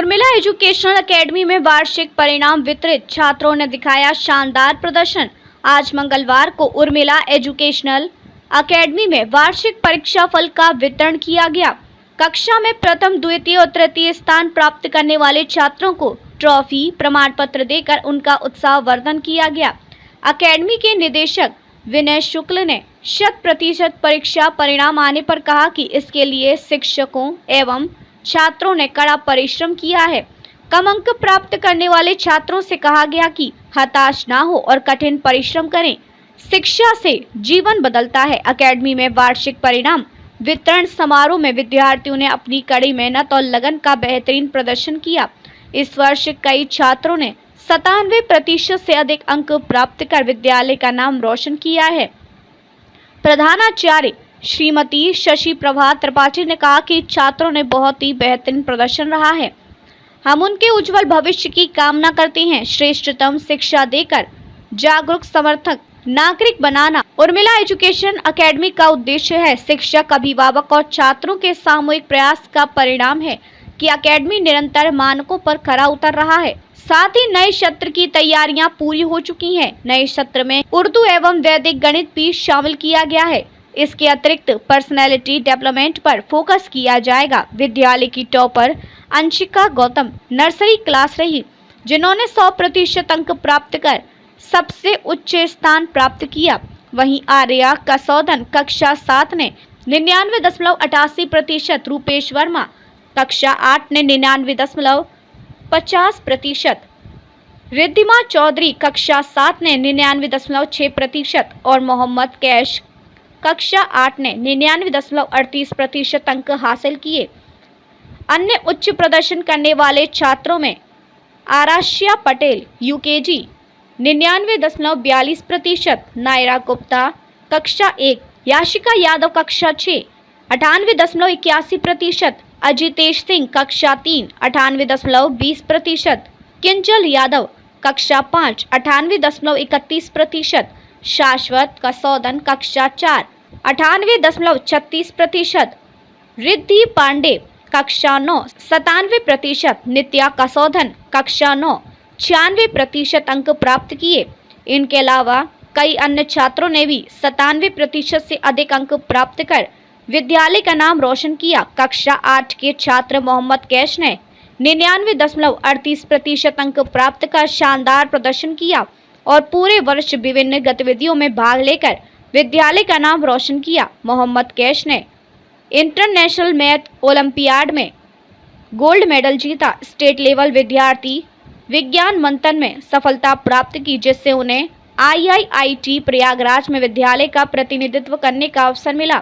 Urmila educational academy में वार्षिक परिणाम वितरित, छात्रों ने दिखाया शानदार प्रदर्शन। आज मंगलवार को उर्मिला एजुकेशनल एकेडमी में वार्षिक परीक्षा फल का वितरण किया गया। कक्षा में प्रथम, द्वितीय और तृतीय स्थान प्राप्त करने वाले छात्रों को ट्रॉफी, प्रमाण पत्र देकर उनका उत्साहवर्धन किया गया। एकेडमी के निदेशक विनय शुक्ल ने 100% परीक्षा परिणाम आने पर कहा कि इसके लिए शिक्षकों एवं छात्रों ने कड़ा परिश्रम किया है। कम अंक प्राप्त करने वाले छात्रों से कहा गया कि हताश ना हो और कठिन परिश्रम करें। शिक्षा से जीवन बदलता है। एकेडमी में वार्षिक परिणाम वितरण समारोह में विद्यार्थियों ने अपनी कड़ी मेहनत और लगन का बेहतरीन प्रदर्शन किया। इस वर्ष कई छात्रों ने 97% से अधिक अंक प्राप्त कर विद्यालय का नाम रोशन किया है। प्रधानाचार्य श्रीमती शशि प्रभा त्रिपाठी ने कहा कि छात्रों ने बहुत ही बेहतरीन प्रदर्शन रहा है। हम उनके उज्जवल भविष्य की कामना करते हैं। श्रेष्ठतम शिक्षा देकर जागरूक समर्थक नागरिक बनाना उर्मिला एजुकेशन एकेडमी का उद्देश्य है। शिक्षक, अभिभावक और छात्रों के सामूहिक प्रयास का परिणाम है कि एकेडमी निरंतर मानकों पर खरा उतर रहा है। साथ ही नए सत्र की तैयारियां पूरी हो चुकी हैं। नए सत्र में उर्दू एवं वैदिक गणित भी शामिल किया गया है। इसके अतिरिक्त पर्सनैलिटी डेवलपमेंट पर फोकस किया जाएगा। विद्यालय की topper Anshika Gautam nursery class रही, जिन्होंने 100% अंक प्राप्त कर सबसे उच्च स्थान प्राप्त किया। वहीं आर्या कसौदन कक्षा 7 ने 99.88%, रूपेश वर्मा कक्षा 8 ने 99.50%, रिद्धिमा चौधरी कक्षा 7 ने 99.6% और मोहम्मद कैश कक्षा 8 ने 99.38% अंक हासिल किए। अन्य उच्च प्रदर्शन करने वाले छात्रों में आराशिया पटेल यूकेजी 99.42%, नायरा गुप्ता कक्षा 1, याशिका यादव कक्षा 6 98.81%, अजितेश सिंह कक्षा 3 98.20%, किंजल यादव कक्षा 5 98.31%, शाश्वत कसौदन कक्षा 4 98.36%, रिद्धि पांडे कक्षा 9 97%, नित्या कसौदन कक्षा 9 96% अंक प्राप्त किए। इनके अलावा कई अन्य छात्रों ने भी 97% से अधिक अंक प्राप्त कर विद्यालय का नाम रोशन किया। कक्षा 8 के छात्र मोहम्मद कैश ने 99.38% अंक प्राप्त कर शानदार प्रदर्शन किया और पूरे वर्ष विभिन्न गतिविधियों में भाग लेकर विद्यालय का नाम रोशन किया। मोहम्मद कैश ने इंटरनेशनल मैथ ओलंपियाड में गोल्ड मेडल जीता। स्टेट लेवल विद्यार्थी विज्ञान मंथन में सफलता प्राप्त की, जिससे उन्हें IIIT प्रयागराज में विद्यालय का प्रतिनिधित्व करने का अवसर मिला।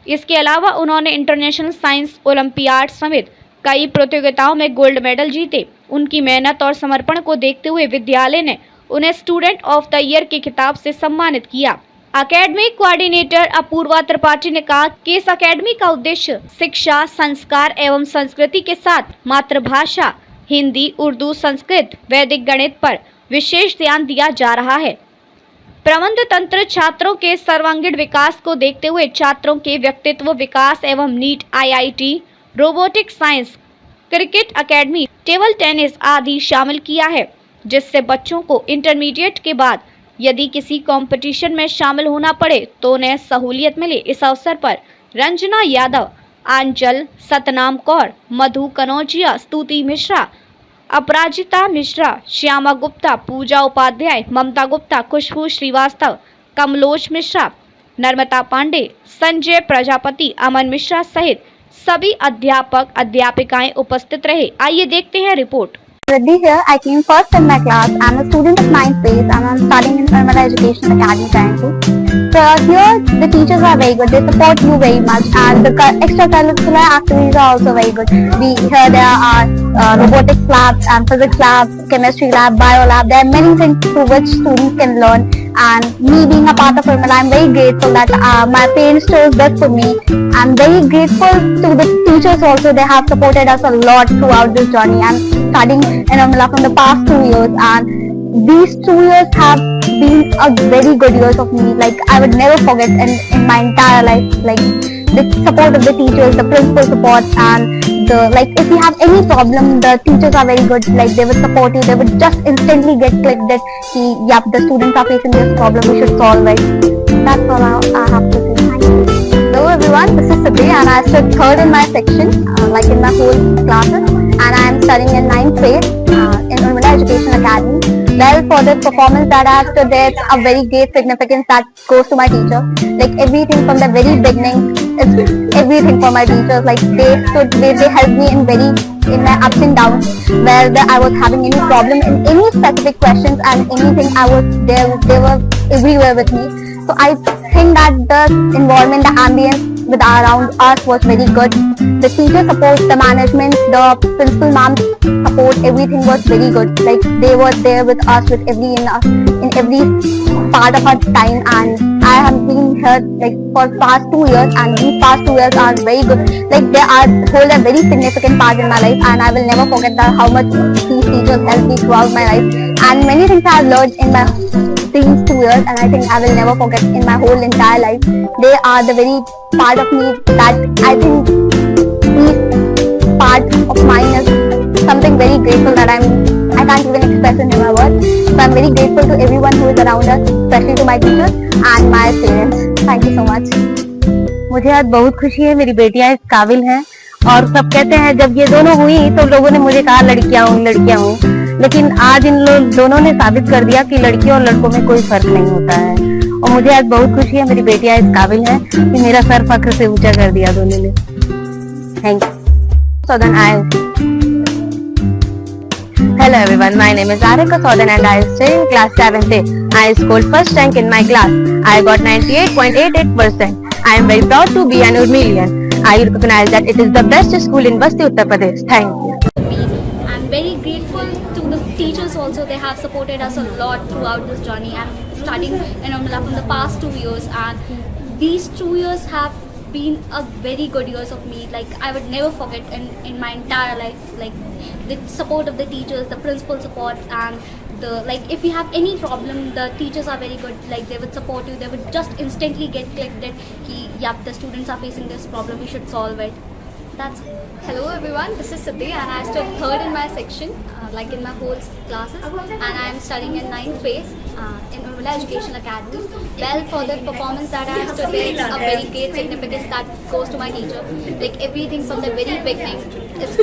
इसके अलावा उन्होंने इंटरनेशनल साइंस ओलंपियाड समेत कई प्रतियोगिताओं में गोल्ड मेडल जीते। उनकी मेहनत और समर्पण को देखते हुए विद्यालय ने उन्हें स्टूडेंट ऑफ द ईयर के खिताब से सम्मानित किया। एकेडमिक कोऑर्डिनेटर अपूर्वा त्रिपाठी ने कहा कि इस एकेडमी का उद्देश्य शिक्षा, संस्कार एवं संस्कृति के साथ मातृभाषा हिंदी, उर्दू, संस्कृत, वैदिक गणित पर विशेष ध्यान दिया जा रहा है। प्रबंध तंत्र छात्रों के सर्वांगीण विकास को देखते हुए छात्रों के व्यक्तित्व विकास एवं NEET, IIT, robotic science, cricket academy, table tennis आदि शामिल किया है, जिससे बच्चों को इंटरमीडिएट के बाद यदि किसी कंपटीशन में शामिल होना पड़े तो उन्हें सहूलियत मिले। इस अवसर पर रंजना यादव, आंचल, सतनाम कौर, मधु कनौजिया, स्तुति मिश्रा, अपराजिता मिश्रा, श्यामा गुप्ता, पूजा उपाध्याय, ममता गुप्ता, खुशबू श्रीवास्तव, कमलोच मिश्रा, नर्मदा पांडे, संजय प्रजापति, अमन मिश्रा सहित सभी अध्यापक अध्यापिकाएं उपस्थित रहे। आइए देखते हैं report. Riddhi here. I came first in my class. I'm a student of 9th grade and I'm studying in Urbana Education Academy currently. So here the teachers are very good. They support you very much and the extracurricular activities are also very good. Here there are robotics labs and physics labs, chemistry lab, bio lab. There are many things through which students can learn. And me being a part of Urbana, I'm very grateful that my parents chose this for me. I'm very grateful to the teachers also. They have supported us a lot throughout this journey. I'm studying in Urbana from the past 2 years and these 2 years have been a very good years of me. Like I would never forget in my entire life. Like the support of the teachers, the principal support and like if you have any problem, the teachers are very good. Like they would support you. They would just instantly get clicked that yep, the students are facing this problem. We should solve it. That's all I have to say. Thank you. Hello everyone, this is Sabri and I stood third in my section, like in my whole classes, and I am studying in 9th grade in Urmila Education Academy. Well, for the performance that I have stood there, it's a very great significance that goes to my teacher. Like everything from the very beginning, it's everything for my teachers. Like they helped me in my ups and downs, where I was having any problem in any specific questions and anything, they were everywhere with me. So I think that the environment, the ambience around us was very good. The teacher support, the management, the principal ma'am support, everything was very good. Like they were there with us with in every part of our time, and I have been here like for past 2 years, and these past 2 years are very good. Like they hold a very significant part in my life, and I will never forget that how much these teachers helped me throughout my life, and many things I have learned in these 2 years, and I think I will never forget in my whole entire life. They are the very part of me that I think these part of mine is something very grateful that I can't even express in my words. So I'm very grateful to everyone who is around us, especially to my teachers and my parents. Thank you so much. मुझे आज बहुत खुशी है, मेरी बेटियां इस काबिल हैं। और सब कहते हैं जब ये दोनों हुई तो लोगों ने मुझे कहा लड़कियां हुई, लेकिन आज इन दोनों ने साबित कर दिया कि लड़कियों और लड़कों में कोई फर्क नहीं होता है। और मुझे आज बहुत खुशी है, मेरी बेटियां इस काबिल हैं कि मेरा सर फख्र से ऊंचा कर दिया दोनों ने। Thank you. Southern IS. Hello everyone, my name is Arika Southern and I stay in class 7th A. I scored first rank in my class. I got 98.88%. I am very proud to be an Urmilian. I recognize that it is the best school in Basti, Uttar Pradesh. Thank you. I'm very grateful to the teachers also. They have supported us a lot throughout this journey. I'm studying in Urmila from the past 2 years, and these 2 years have been a very good years of me. Like I would never forget in my entire life. Like the support of the teachers, the principal support, and like if you have any problem, the teachers are very good. Like they would support you. They would just instantly get clicked that yep, the students are facing this problem. We should solve it. That's it. Hello everyone, this is Siddhi and I stood third in my section, like in my whole classes, and I am studying in 9th grade in Urmila Education Academy. Well, for the performance that I have stood there, it's a very great significance that goes to my teacher. Like everything from the very beginning, it's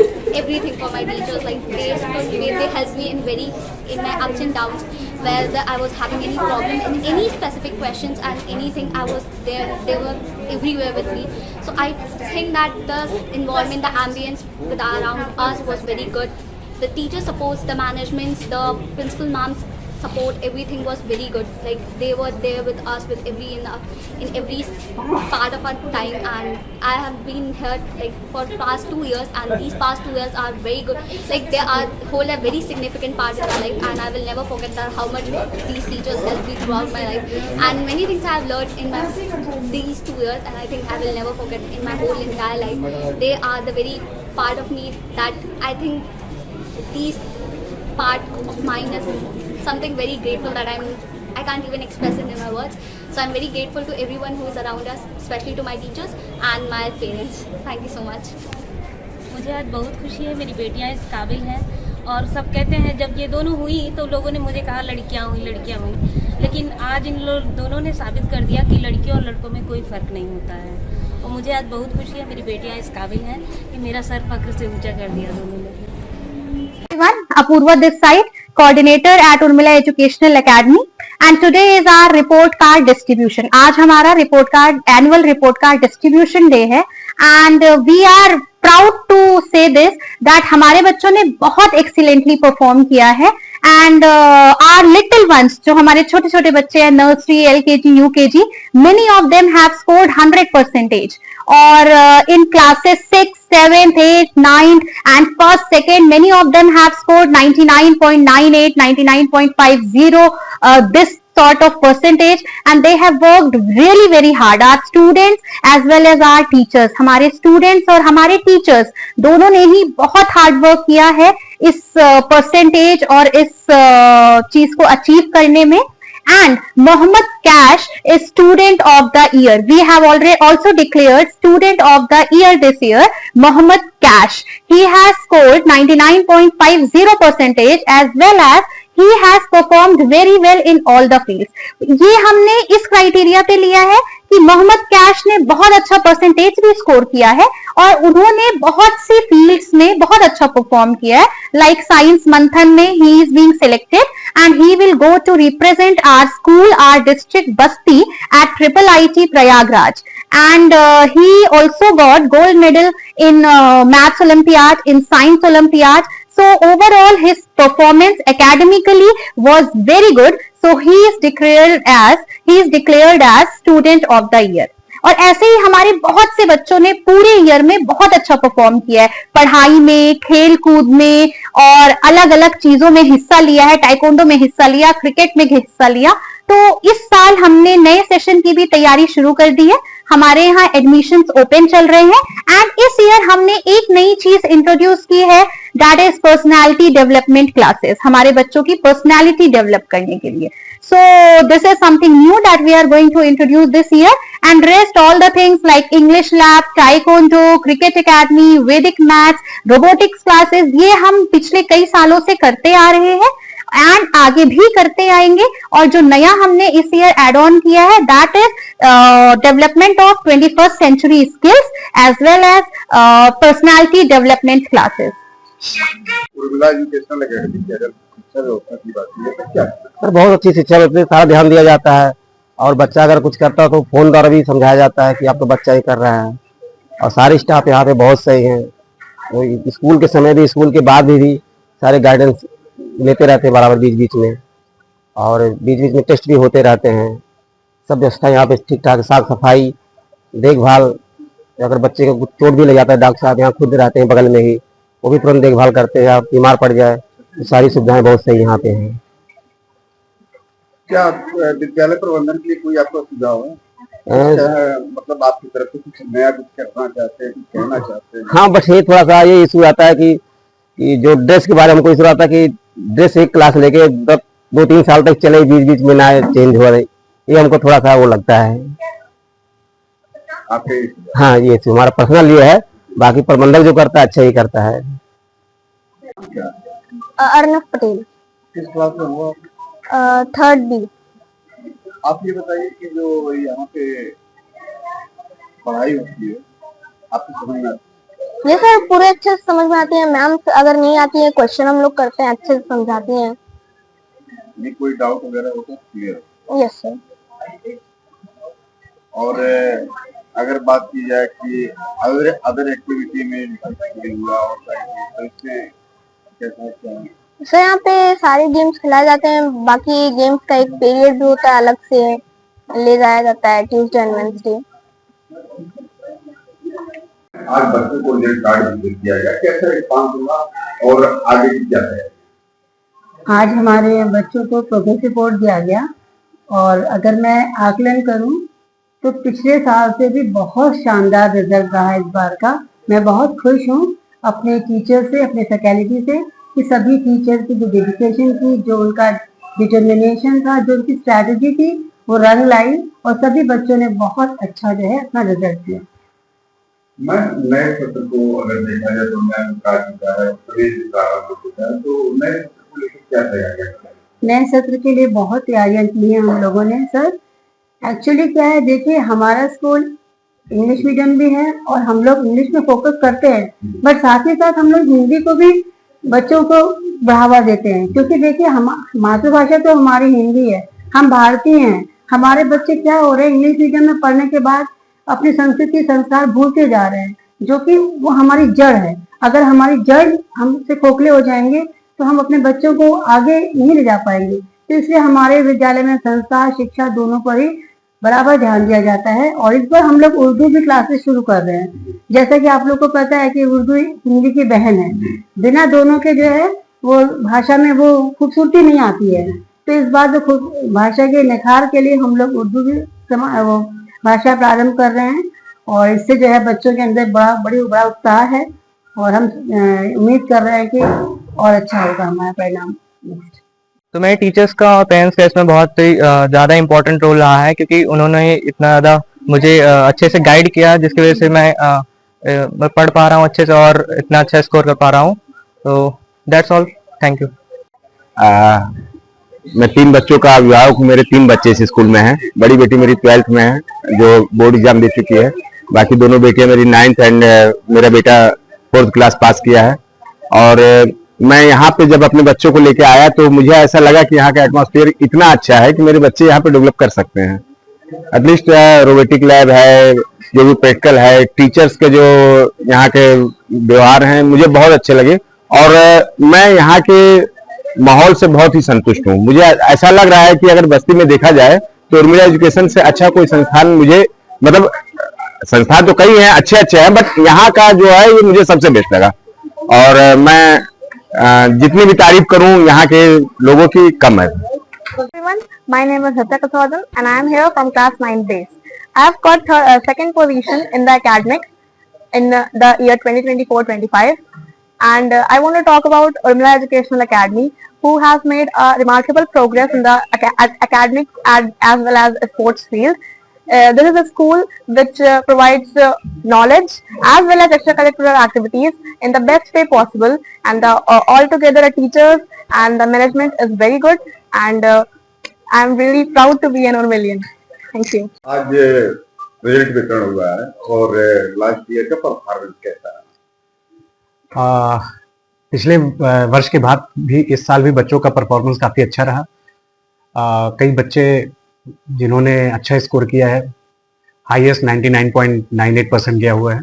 everything for my teachers. Like they helped me in my ups and downs, where I was having any problem in any specific questions and anything, I was there. They were everywhere with me. So I think that the environment, the ambience around us was very good. The teacher supports, the management, the principal ma'ams support, everything was very good. Like they were there with us with in every part of our time, and I have been here like for past 2 years, and these past 2 years are very good. Like they hold a very significant part in my life, and I will never forget that how much these teachers helped me throughout my life, and many things I have learned in these 2 years, and I think I will never forget in my whole entire life. They are the very part of me that I think these part of mine is something very grateful that I can't even express it in my words. So I'm very grateful to everyone who is around us, especially to my teachers and my parents. Thank you so much. मुझे आज बहुत खुशी है, मेरी बेटियां इस काबिल हैं। और सब कहते हैं जब ये दोनों हुई तो लोगों ने मुझे कहा लड़कियां हुई, लेकिन आज इन दोनों ने साबित कर दिया कि लड़कियों और लड़कों में कोई फ़र्क नहीं होता है। और मुझे आज बहुत खुशी है, मेरी बेटियां इस काबिल हैं कि मेरा सर फख्र से ऊंचा कर दिया दोनों ने। Everyone, Apurva this side, coordinator at Urmila Educational Academy, and today is our report card distribution. आज हमारा report card annual report card distribution day है, and we are proud to say this that हमारे बच्चों ने बहुत excellently perform किया है, and our little ones जो हमारे छोटे छोटे बच्चे हैं nursery, LKG, UKG, many of them have scored 100%. और in classes 6, 7th, 8th, 9th and first, second, many of them have scored 99.98, 99.50, this sort of percentage, and they have worked really very hard. Our students as well as our teachers, हमारे students और हमारे teachers दोनों ने ही बहुत hard work किया है इस percentage और इस चीज को achieve करने में, And Mohammed Cash is Student of the Year. We have already also declared Student of the Year this year, Mohammed Cash. He has scored 99.50% as well as he has performed very well in all the fields. ये हमने इस criteria पे लिया है कि Mohammad cash ने बहुत अच्छा परसेंटेज भी स्कोर किया है और उन्होंने बहुत सी फील्ड्स में बहुत अच्छा परफॉर्म किया है. लाइक साइंस मंथन में he is being selected and he will go to represent our school, our district Basti at Triple IT Prayagraj. And he also got gold medal in Maths Olympiad, in Science Olympiad. So overall his performance academically was very good. So he is declared as Student of the Year. और ऐसे ही हमारे बहुत से बच्चों ने पूरे year में बहुत अच्छा परफॉर्म किया है, पढ़ाई में, खेल कूद में और अलग अलग चीजों में हिस्सा लिया है. टाइकोंडो में हिस्सा लिया, क्रिकेट में हिस्सा लिया. तो इस साल हमने नए सेशन की भी तैयारी शुरू कर दी है. हमारे यहाँ एडमिशंस ओपन चल रहे हैं एंड इस ईयर हमने एक नई चीज इंट्रोड्यूस की है, that is personality development classes, हमारे बच्चों की पर्सनालिटी डेवलप करने के लिए. So this is something new that we are going to introduce this year, and rest all the things like English lab, Taekwondo, Cricket Academy, Vedic Maths, Robotics classes, ये हम पिछले कई सालों से करते आ रहे हैं एंड आगे भी करते आएंगे. और जो नया हमने इस ईयर एड ऑन किया है, that is development of 21st century skills as well as personality development classes. Urmila educational academy की अगर शिक्षा व्यवस्था की बात की तो क्या सर बहुत अच्छी शिक्षा व्यवस्था, सारा ध्यान दिया जाता है और बच्चा अगर कुछ करता है तो फोन द्वारा भी समझाया जाता है कि आप तो बच्चा ही कर रहा है. और सारे स्टाफ यहाँ पे बहुत सही हैं. वो स्कूल के समय भी, स्कूल के बाद भी सारे गाइडेंस लेते रहते हैं बराबर बीच बीच में, और बीच बीच में टेस्ट भी होते रहते हैं. सब व्यवस्था यहाँ पे ठीक ठाक, साफ सफाई, देखभाल. अगर बच्चे को कुछ चोट भी लग जाता है, डॉक्टर साहब यहाँ खुद रहते हैं बगल में ही, वो भी तुरंत देखभाल करते हैं. आप बीमार पड़ जाए तो सारी सुविधाएं बहुत सही यहाँ पे हैं. क्या विद्यालय प्रबंधन के लिए कोई आपका सुझाव है? मतलब आपकी तरफ से कुछ नया कुछ करना चाहते हैं, कुछ कहना चाहते हैं? हाँ, बस ये थोड़ा सा ये इशू आता है कि जो ड्रेस के बारे में हमको इशू आता है कि ड्रेस एक क्लास लेके 2-3 साल तक चले, बीच बीच में ना चेंज हो रही, ये हमको थोड़ा सा वो लगता है. आपके हाँ, ये हमारा पर्सनल ये है, बाकी प्रबंधक जो करता है अच्छा ही करता है. अर्नव पटेल, किस क्लास में हुआ? 3rd B. आप ये बताइए कि जो यहाँ पे पढ़ाई होती है आपको समझ में आती ये सर पूरे अच्छे से समझ में आते हैं. मैम अगर नहीं आती है क्वेश्चन हम लोग करते हैं, अच्छे से समझाती हैं. है? कोई डाउट वगैरह हो तो क्लियर? Yes sir. और अगर बात की जाए कि अदर एक्टिविटी में हुआ और तो इसमें कैसा है? सर यहाँ पे सारे गेम्स खिलाए जाते हैं. बाकी गेम्स का एक पीरियड भी होता है, अलग से ले जाया जाता है ट्यूसडे एंड वेडनेसडे. आज बच्चों को रिजल्ट कार्ड वितरित किया गया, कैसा रिस्पांस हुआ और आगे की क्या है? आज हमारे बच्चों को प्रोग्रेस रिपोर्ट दिया गया और अगर मैं आकलन करूं तो पिछले साल से भी बहुत शानदार रिजल्ट रहा इस बार का. मैं बहुत खुश हूं अपने टीचर से, अपने फैकल्टी से, कि सभी टीचर की जो डेडिकेशन थी, जो उनका डिटर्मिनेशन था, जो उनकी स्ट्रैटेजी थी, वो रंग लाई और सभी बच्चों ने बहुत अच्छा जो है अपना रिजल्ट दिया. मैं नए सत्र को अगर देखा जाए तो मैं का चुका है, प्रवेश प्रारंभ हो चुका है, तो नए सत्र को लेकर क्या तैयारियां कर रहे हैं? नए सत्र के लिए बहुत तैयारियां की हैं हम लोगों ने सर. एक्चुअली क्या है, देखिए हमारा स्कूल इंग्लिश मीडियम भी है और हम लोग इंग्लिश में फोकस करते हैं, बट साथ ही साथ हम लोग हिंदी को भी बच्चों को बढ़ावा देते हैं. क्योंकि देखिए हम मातृभाषा तो हमारी हिंदी है, हम भारतीय हैं. हमारे बच्चे क्या हो रहे हैं, इंग्लिश मीडियम में पढ़ने के बाद अपनी संस्कृति संस्कार भूलते जा रहे हैं, जो कि वो हमारी जड़ है. अगर हमारी जड़ हमसे खोखले हो जाएंगे तो हम अपने बच्चों को आगे नहीं ले जा पाएंगे. तो इसलिए हमारे विद्यालय में संस्कार शिक्षा दोनों पर ही बराबर ध्यान दिया जाता है. और इस बार हम लोग उर्दू भी क्लासेस शुरू कर रहे हैं. जैसा कि आप लोग को पता है कि उर्दू हिंदी की बहन है, बिना दोनों के जो है वो भाषा में वो खूबसूरती नहीं आती है. तो इस बार जो भाषा के निखार के लिए हम लोग उर्दू भी वो भाषा प्रारंभ कर रहे हैं और इससे जो है बच्चों के अंदर बड़ा उत्साह है और हम उम्मीद कर रहे हैं कि और अच्छा होगा हमारा परिणाम. तो तो मेरे टीचर्स का और पेरेंट्स का इसमें बहुत ही ज़्यादा इम्पोर्टेंट रोल रहा है, क्योंकि उन्होंने इतना ज़्यादा मुझे अच्छे से गाइड किया, जिसकी वजह से मैं पढ़ पा रहा हूँ अच्छे से और इतना अच्छा स्कोर कर पा रहा हूँ। तो दैट्स ऑल, थैंक यू। मैं 3 बच्चों का अभिभावक हूँ। मेरे 3 बच्चे इस स्कूल में हैं। बड़ी बेटी मेरी 12th में है, जो बोर्ड एग्जाम दे चुकी है। बाकी दोनों बेटियां मेरी 9th एंड मेरा बेटा 4th क्लास पास किया है। और मैं यहाँ पे जब अपने बच्चों को लेके आया तो मुझे ऐसा लगा कि यहाँ का एटमॉस्फेयर इतना अच्छा है कि मेरे बच्चे यहाँ पे डेवलप कर सकते हैं। एटलीस्ट रोबोटिक लैब है, जो भी प्रैक्टिकल है, टीचर्स के जो यहाँ के व्यवहार हैं मुझे बहुत अच्छे लगे और मैं यहाँ के माहौल से बहुत ही संतुष्ट हूँ। मुझे ऐसा लग रहा है कि अगर बस्ती में देखा जाए तो उर्मिला एजुकेशन से अच्छा कोई संस्थान मुझे, मतलब संस्थान तो कई हैं, अच्छे हैं, बट यहाँ का जो है ये मुझे सबसे बेस्ट लगा। और मैं जितनी भी तारीफ करूँ यहाँ के लोगों की कम है। Everyone, my name is Satya Kaswadan and I am here from class 9 base. I have got second position in the academics in the year 2024-25 and I want to talk about Urmila Educational Academy, who has made a remarkable progress in the academics as well as sports field. This is a school which provides knowledge as well as extracurricular activities in the best way possible, and altogether the teachers and the management is very good, and I am really proud to be an Urmilian. Thank you. आज result वितरण हुआ है और last year का performance कैसा है? पिछले वर्ष के बाद भी इस साल भी बच्चों का परफॉर्मेंस काफ़ी अच्छा रहा। कई बच्चे जिन्होंने अच्छा स्कोर किया है, हाईएस्ट 99.98% गया हुआ है।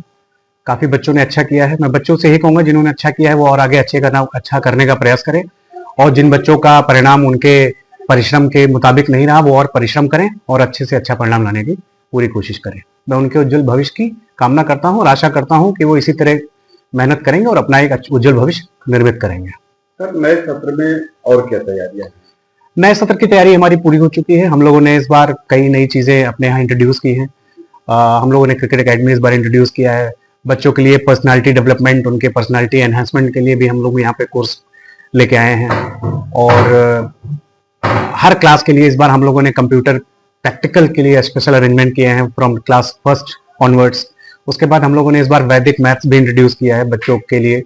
काफ़ी बच्चों ने अच्छा किया है। मैं बच्चों से ही कहूँगा जिन्होंने अच्छा किया है वो और आगे अच्छा करने का प्रयास करें, और जिन बच्चों का परिणाम उनके परिश्रम के मुताबिक नहीं रहा वो और परिश्रम करें और अच्छे से अच्छा परिणाम लाने की पूरी कोशिश करें। मैं उनके उज्जवल भविष्य की कामना करता हूँ और आशा करता हूँ कि वो इसी तरह मेहनत करेंगे और अपना एक उज्जवल भविष्य निर्मित करेंगे। सर, नए सत्र में और क्या तैयारियां हैं? नए सत्र की तैयारी हमारी पूरी हो चुकी है। हम लोगों ने इस बार कई नई चीज़ें अपने यहाँ इंट्रोड्यूस की हैं। हम लोगों ने क्रिकेट एकेडमी इस बार इंट्रोड्यूस किया है। बच्चों के लिए पर्सनालिटी डेवलपमेंट, उनके पर्सनालिटी एनहांसमेंट के लिए भी हम लोग यहाँ पे कोर्स लेके आए हैं। और हर क्लास के लिए इस बार हम लोगों ने कंप्यूटर प्रैक्टिकल के लिए स्पेशल अरेंजमेंट किए हैं फ्रॉम क्लास 1st ऑनवर्ड्स। उसके बाद हम लोगों ने इस बार वैदिक मैथ्स भी इंट्रोड्यूस किया है बच्चों के लिए।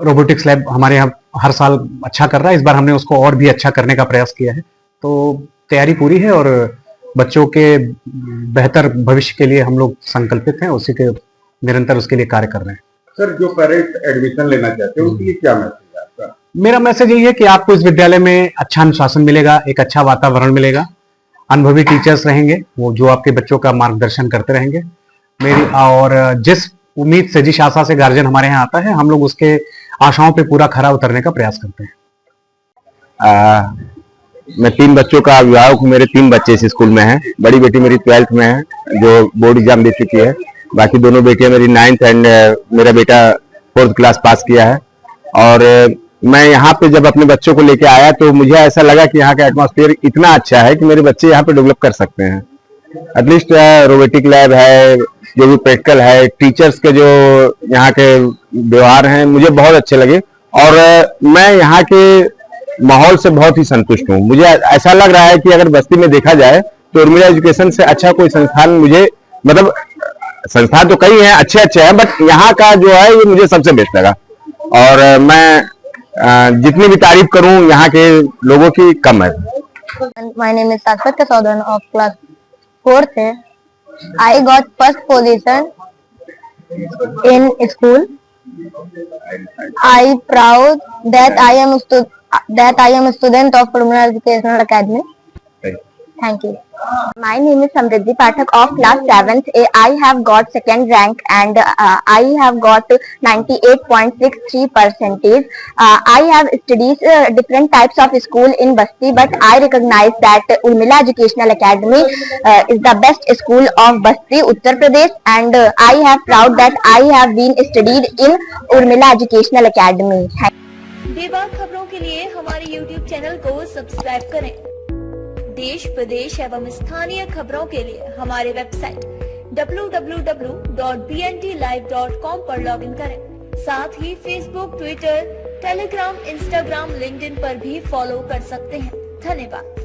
रोबोटिक्स लैब हमारे यहाँ हर साल अच्छा कर रहा है, इस बार हमने उसको और भी अच्छा करने का प्रयास किया है। तो तैयारी पूरी है और बच्चों के बेहतर भविष्य के लिए हम लोग संकल्पित हैं, उसी के निरंतर उसके लिए कार्य कर रहे हैं। सर, जो पेरेंट्स एडमिशन लेना चाहते हैं उनके लिए क्या मैसेज है आपका? मेरा मैसेज यही है कि आपको इस विद्यालय में अच्छा अनुशासन मिलेगा, एक अच्छा वातावरण मिलेगा, अनुभवी टीचर्स रहेंगे वो जो आपके बच्चों का मार्गदर्शन करते रहेंगे। मेरी और जिस उम्मीद से, जिस आशा से गार्जियन हमारे यहाँ आता है, हम लोग उसके आशाओं पे पूरा खरा उतरने का प्रयास करते हैं। मैं 3 बच्चों का अभिभावक हूँ। मेरे 3 बच्चे इस स्कूल में हैं। बड़ी बेटी मेरी 12th में है, जो बोर्ड एग्जाम दे चुकी है। बाकी दोनों बेटियां मेरी 9th एंड मेरा बेटा 4th क्लास पास किया है। और मैं यहाँ पे जब अपने बच्चों को लेके आया तो मुझे ऐसा लगा कि यहाँ का एटमॉस्फेयर इतना अच्छा है कि मेरे बच्चे यहाँ पे डेवलप कर सकते हैं। एटलीस्ट रोबोटिक लैब है, जो भी प्रैक्टिकल है, टीचर्स के जो यहाँ के व्यवहार हैं मुझे बहुत अच्छे लगे और मैं यहाँ के माहौल से बहुत ही संतुष्ट हूँ। मुझे ऐसा लग रहा है कि अगर बस्ती में देखा जाए तो उर्मिला एजुकेशन से अच्छा कोई संस्थान मुझे, मतलब संस्थान तो कई हैं, अच्छे हैं, बट यहाँ का जो है ये मुझे सबसे बेस्ट लगा। और मैं जितनी भी तारीफ करूँ यहाँ के लोगों की कम है। My name is Satya Kaswadan of class 4th. I got first position in school. I proud that I am a student of Urmila Educational Academy. Thank you. My name is Samriddhi Pathak of class 7th. I have got second rank and I have got 98.63%. I have studied different types of school in Basti, but I recognize that Urmila Educational Academy is the best school of Basti, Uttar Pradesh, and I have proud that I have been studied in Urmila Educational Academy. बेबाक खबरों के लिए हमारे YouTube channel को subscribe करें। देश, प्रदेश एवं स्थानीय खबरों के लिए हमारे वेबसाइट www.bntlive.com पर लॉगिन करें। साथ ही Facebook, Twitter, Telegram, Instagram, LinkedIn पर भी फॉलो कर सकते हैं। धन्यवाद।